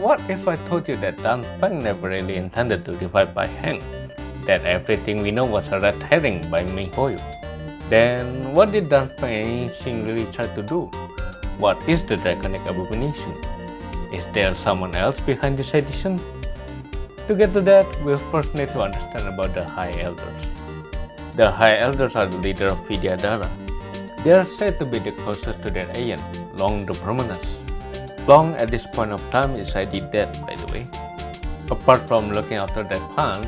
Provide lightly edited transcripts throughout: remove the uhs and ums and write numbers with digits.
What if I told you that Dan Feng never really intended to revive Baiheng? That everything we know was a red herring by me for you? Then what did Dan Feng and Yingxing really try to do? What is the Draconic Abomination? Is there someone else behind this edition? To get to that, we'll first need to understand about the High Elders. The High Elders are the leader of Vidyadhara. They are said to be the closest to their Aeon, Long the Permanus. Long at this point of time is already dead, by the way. Apart from looking after that clan,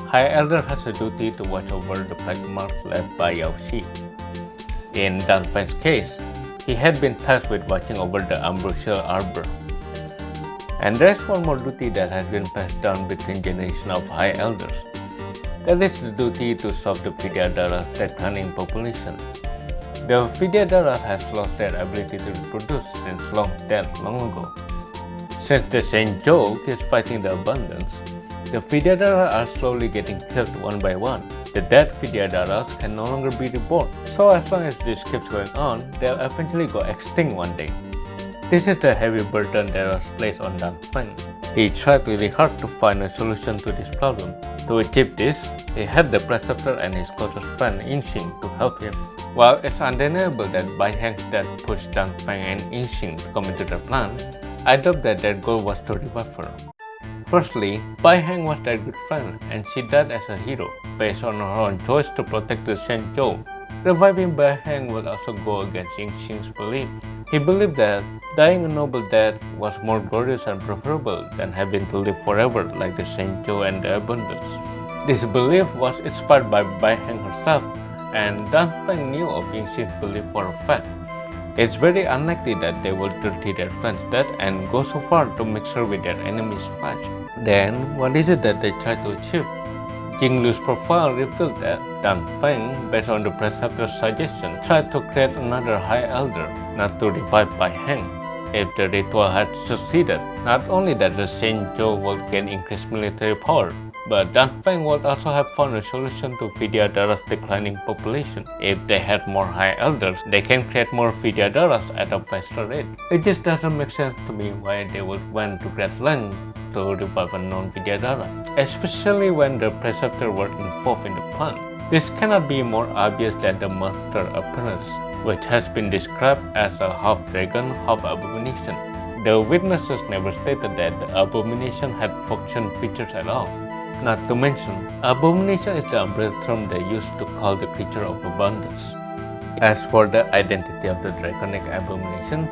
High Elder has a duty to watch over the black marks left by Yao Xi. In Dan Feng's case, he had been tasked with watching over the Ambrosial Arbor. And there's one more duty that has been passed down between generations of High Elders. That is the duty to stop the Vidyadhara's declining population. The Vidyadhara has lost their ability to reproduce since long ago. Since the Zhengzhou keeps fighting the abundance, the Vidyadhara are slowly getting killed one by one. The dead Vidyadharas can no longer be reborn, so as long as this keeps going on, they'll eventually go extinct one day. This is the heavy burden that was placed on Dan Feng. He tried really hard to find a solution to this problem. To achieve this, he had the preceptor and his closest friend Yingxing to help him. While it's undeniable that Baiheng's death pushed Dan Feng and Yingxing to commit to their plan, I doubt that their goal was to revive her. Firstly, Baiheng was their good friend and she died as a hero based on her own choice to protect the Zhengzhou. Reviving Baiheng would also go against Yingxing's belief. He believed that dying a noble death was more glorious and preferable than having to live forever like the Zhengzhou and the Abundance. This belief was inspired by Baiheng herself, and Dan Feng knew of Yingxing's belief for a fact. It's very unlikely that they will dirty their friend's death and go so far to mix her with their enemy's flesh. Then, what is it that they try to achieve? Jingliu's profile revealed that Dan Feng, based on the preceptor's suggestion, tried to create another High Elder, not to revive Baiheng. If the ritual had succeeded, not only that the Zhengzhou would gain increased military power, but Dan Feng would also have found a solution to Vidyadhara's declining population. If they had more High Elders, they can create more Vidyadharas at a faster rate. It just doesn't make sense to me why they would went to great lengths to revive a non-Vidyadhara, especially when the preceptor were involved in the plan. This cannot be more obvious than the monster appearance, which has been described as a half-dragon, half-abomination. The witnesses never stated that the abomination had function features at all. Not to mention, abomination is the umbrella term they use to call the creature of abundance. As for the identity of the Draconic Abomination,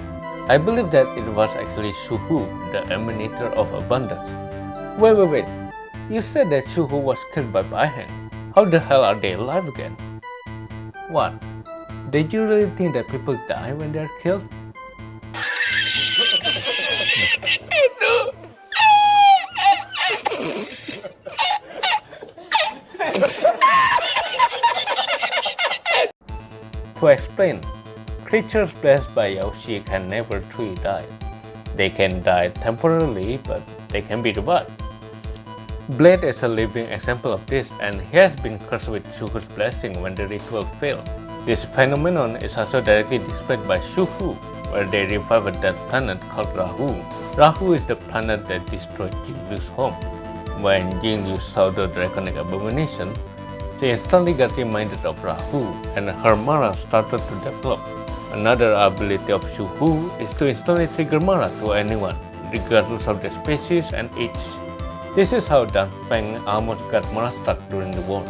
I believe that it was actually Shuhu, the emanator of abundance. Wait. You said that Shuhu was killed by Baiheng. How the hell are they alive again? What? Did you really think that people die when they're killed? To explain, creatures blessed by Yao Xi can never truly die. They can die temporarily, but they can be revived. Blade is a living example of this, and he has been cursed with Shuhu's blessing when the ritual failed. This phenomenon is also directly displayed by Shuhu, where they revive a dead planet called Rahu. Rahu is the planet that destroyed Jingliu's home. When Jingliu saw the Draconic Abomination, she instantly got reminded of Rahu, and her Mara started to develop. Another ability of Shuhu is to instantly trigger Mara to anyone, regardless of their species and age. This is how Dan Feng almost got Mara struck during the war.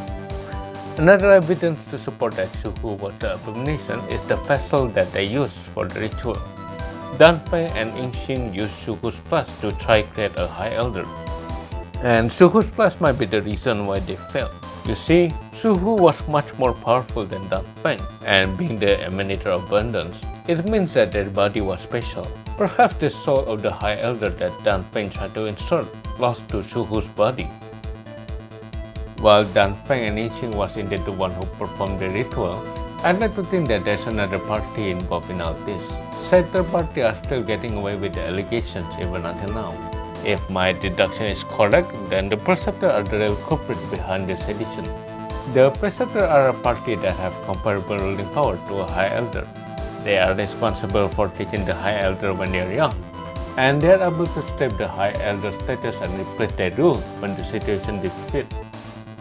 Another evidence to support that Shuhu was the abomination is the vessel that they used for the ritual. Dan Feng and Yingxing used Shuhu's flesh to try create a High Elder. And Shuhu's flesh might be the reason why they failed. You see, Shuhu was much more powerful than Dan Feng, and being the emanator of abundance, it means that their body was special. Perhaps the soul of the High Elder that Dan Feng tried to insert lost to Shuhu's body. While Dan Feng and Yingxing was indeed the one who performed the ritual, I'd like to think that there's another party involved in all this. Said third party are still getting away with the allegations even until now. If my deduction is correct, then the Preceptor are the real culprit behind the Sedition. The Preceptor are a party that have comparable ruling power to a High Elder. They are responsible for teaching the High Elder when they are young, and they are able to strip the High Elder status and replace their rule when the situation defeats.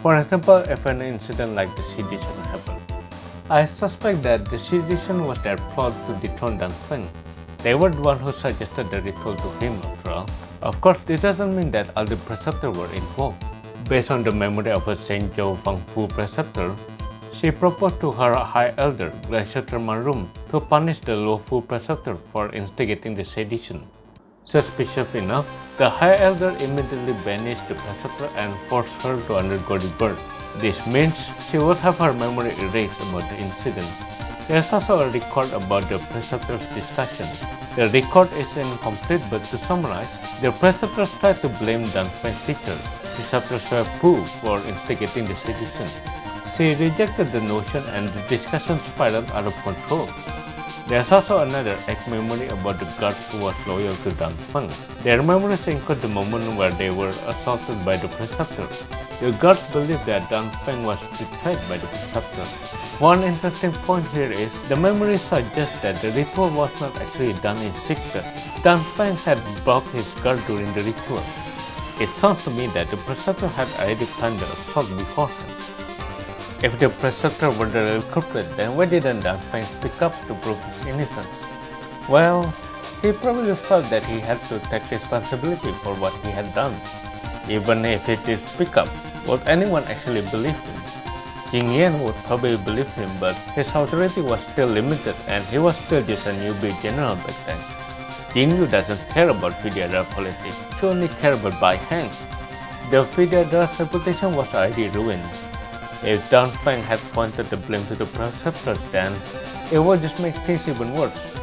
For example, if an incident like the Sedition happened, I suspect that the Sedition was their plot to dethrone Dan Feng. They were the one who suggested the ritual to him after all. Of course, this doesn't mean that all the preceptors were involved. Based on the memory of a Zhengzhou Fang Fu preceptor, she proposed to her High Elder, Glacier Marum, to punish the Luo Fu preceptor for instigating the sedition. Suspicious enough, the High Elder immediately banished the preceptor and forced her to undergo rebirth. This means she would have her memory erased about the incident. There's also a record about the preceptor's discussion. The record is incomplete, but to summarize, the preceptors tried to blame Dan Feng's teacher, Preceptor Sue Pu, for instigating the sedition. She rejected the notion and the discussion spiraled out of control. There's also another egg memory about the guards who was loyal to Dan Feng. Their memories include the moment where they were assaulted by the preceptor. The guards believe that Dan Feng was betrayed by the preceptor. One interesting point here is the memory suggests that the ritual was not actually done in secret. Dan Feng had broke his guard during the ritual. It sounds to me that the preceptor had already planned the assault beforehand. If the preceptor were the real culprit, then why didn't Dan Feng speak up to prove his innocence? Well, he probably felt that he had to take responsibility for what he had done. Even if he did speak up, would anyone actually believe him? Jingliu would probably believe him, but his authority was still limited and he was still just a newbie general back then. Jingliu doesn't care about Vidyadhara politics, she only cares about Baiheng. The Vidyadhara's reputation was already ruined. If Dan Feng had pointed the blame to the preceptors, then it would just make things even worse.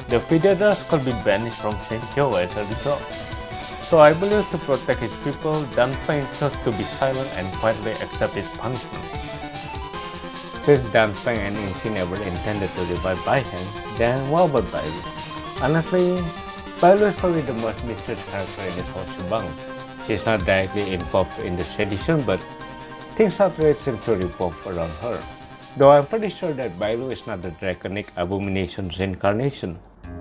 The Vidyadharas could be banished from Zhengzhou as a result. So I believe to protect his people, Dan Feng chose to be silent and quietly accept his punishment. Since Dan Feng and Yingxing never intended to revive Baiheng, then what about Bailu? Honestly, Bailu is probably the most mysterious character in this whole shebang. She's not directly involved in the sedition, but things outright seem to revolve around her. Though I'm pretty sure that Bailu is not the Draconic Abomination's incarnation.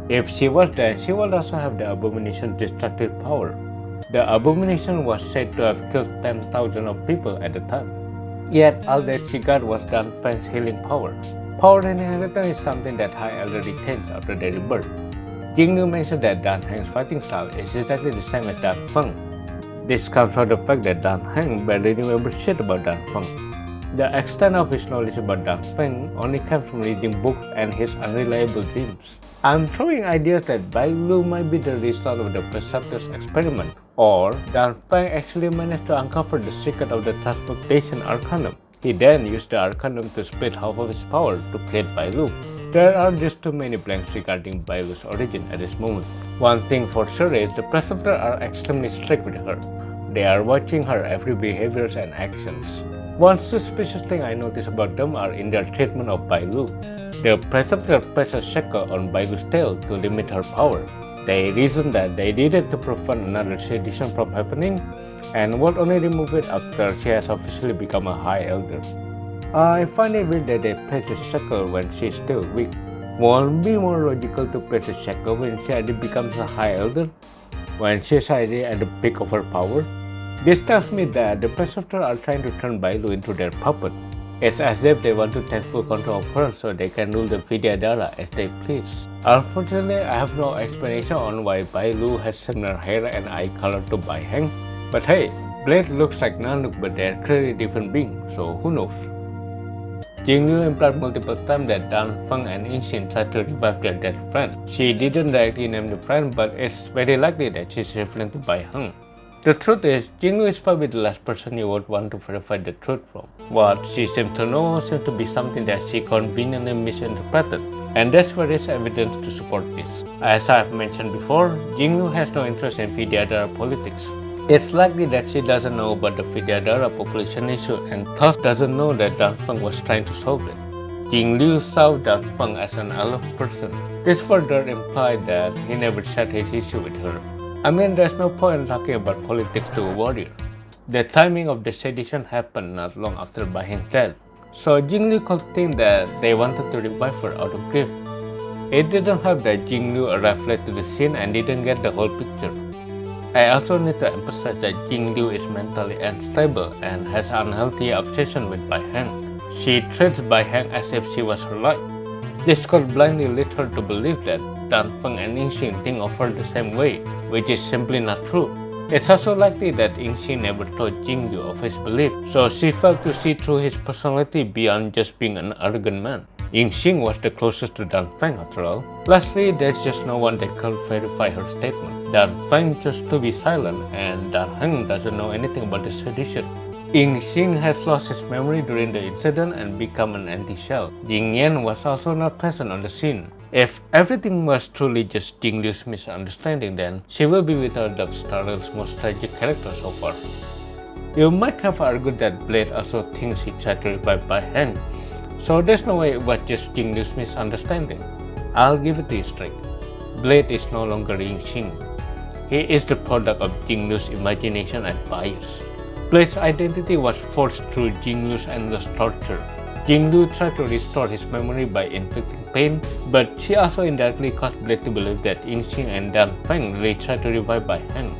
If she was, then she would also have the Abomination's destructive power. The Abomination was said to have killed 10,000 of people at the time. Yet all that she got was Dan Feng's healing power. Power inheritance is something that High Elder retains after their rebirth. Jingliu mentioned that Dan Heng's fighting style is exactly the same as Dan Feng. This comes from the fact that Dan Heng barely remembers shit about Dan Feng. The extent of his knowledge about Dan Feng only comes from reading books and his unreliable dreams. I'm throwing ideas that Bailu might be the result of the preceptor's experiment, or Dan Feng actually managed to uncover the secret of the transmutation arcanum. He then used the arcanum to split half of his power to create Bailu. There are just too many blanks regarding Bailu's origin at this moment. One thing for sure is the preceptors are extremely strict with her. They are watching her every behaviors and actions. One suspicious thing I notice about them are in their treatment of Bailu. The preceptor placed a shackle on Bailu's tail to limit her power. They reasoned that they needed to prevent another sedition from happening and would only remove it after she has officially become a High Elder. I find it weird that they placed a shackle when she is still weak. Won't it be more logical to place a shackle when she already becomes a High Elder? When she is already at the peak of her power? This tells me that the preceptors are trying to turn Bailu into their puppet. It's as if they want to take full control of her so they can rule the Vidyadhara as they please. Unfortunately, I have no explanation on why Bailu has similar hair and eye color to Baiheng. But hey, Blade looks like Nanook, but they're clearly different beings, so who knows? Jingliu implied multiple times that Dan Feng and Yingxing tried to revive their dead friend. She didn't directly name the friend, but it's very likely that she's referring to Baiheng. The truth is, Jingliu is probably the last person you would want to verify the truth from. What she seems to know seems to be something that she conveniently misinterpreted, and that's where there's evidence to support this. As I've mentioned before, Jingliu has no interest in Vidyadhara politics. It's likely that she doesn't know about the Vidyadhara population issue and thus doesn't know that Dan Feng was trying to solve it. Jingliu saw Dan Feng as an aloof person. This further implied that he never shared his issue with her. I mean, there's no point in talking about politics to a warrior. The timing of the sedition happened not long after Baiheng's death, so Jingliu could think that they wanted to revive her out of grief. It didn't help that Jingliu arrived late to the scene and didn't get the whole picture. I also need to emphasize that Jingliu is mentally unstable and has an unhealthy obsession with Baiheng. She treats Baiheng as if she was her life. This could blindly lead her to believe that Dan Feng and Yingxing think of her the same way, which is simply not true. It's also likely that Yingxing never told Jingliu of his belief, so she failed to see through his personality beyond just being an arrogant man. Yingxing was the closest to Dan Feng after all. Lastly, there's just no one that could verify her statement. Dan Feng chose to be silent, and Baiheng doesn't know anything about the sedition. Yingxing has lost his memory during the incident and become an empty shell. Jingliu was also not present on the scene. If everything was truly just Jingliu's misunderstanding, then she will be without doubt Starrel's most tragic character so far. You might have argued that Blade also thinks he tried to revive Baiheng, so there's no way it was just Jingliu's misunderstanding. I'll give it to you straight. Blade is no longer Yingxing. He is the product of Jingliu's imagination and bias. Blade's identity was forged through Jingliu's endless torture. Jingliu tried to restore his memory by inflicting pain, but she also indirectly caused Blade to believe that Yingxing and Dan Feng really tried to revive Baiheng.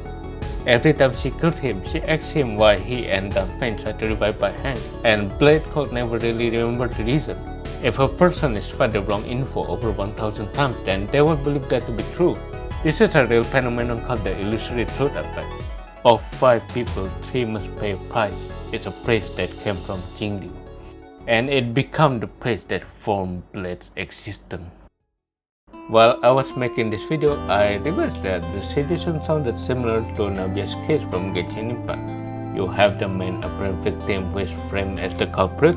Every time she killed him, she asked him why he and Dan Feng tried to revive Baiheng, and Blade could never really remember the reason. If a person is fed the wrong info over 1000 times, then they will believe that to be true. This is a real phenomenon called the illusory truth effect. Of 5 people, 3 must pay a price. It's a praise that came from Jingliu, and it became the praise that formed Blade's existence. While I was making this video, I realized that the Sedition sounded similar to Navia's case from Genshin Impact. You have the main apparent victim who is framed as the culprit,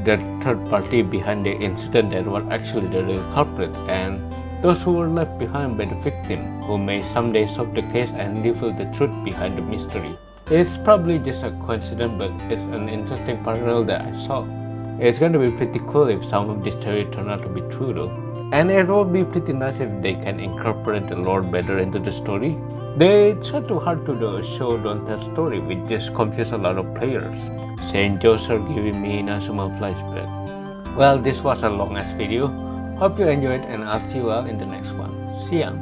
the third party behind the incident that were actually the real culprit, and those who were left behind by the victim, who may someday solve the case and reveal the truth behind the mystery. It's probably just a coincidence, but it's an interesting parallel that I saw. It's going to be pretty cool if some of this theory turn out to be true though. And it will be pretty nice if they can incorporate the lore better into the story. They try too hard to do a show don't tell story, which just confuse a lot of players. Saint Joseph are giving me Inazuma flashback. Well, this was a long ass video. Hope you enjoyed, and I'll see you all in the next one. See ya!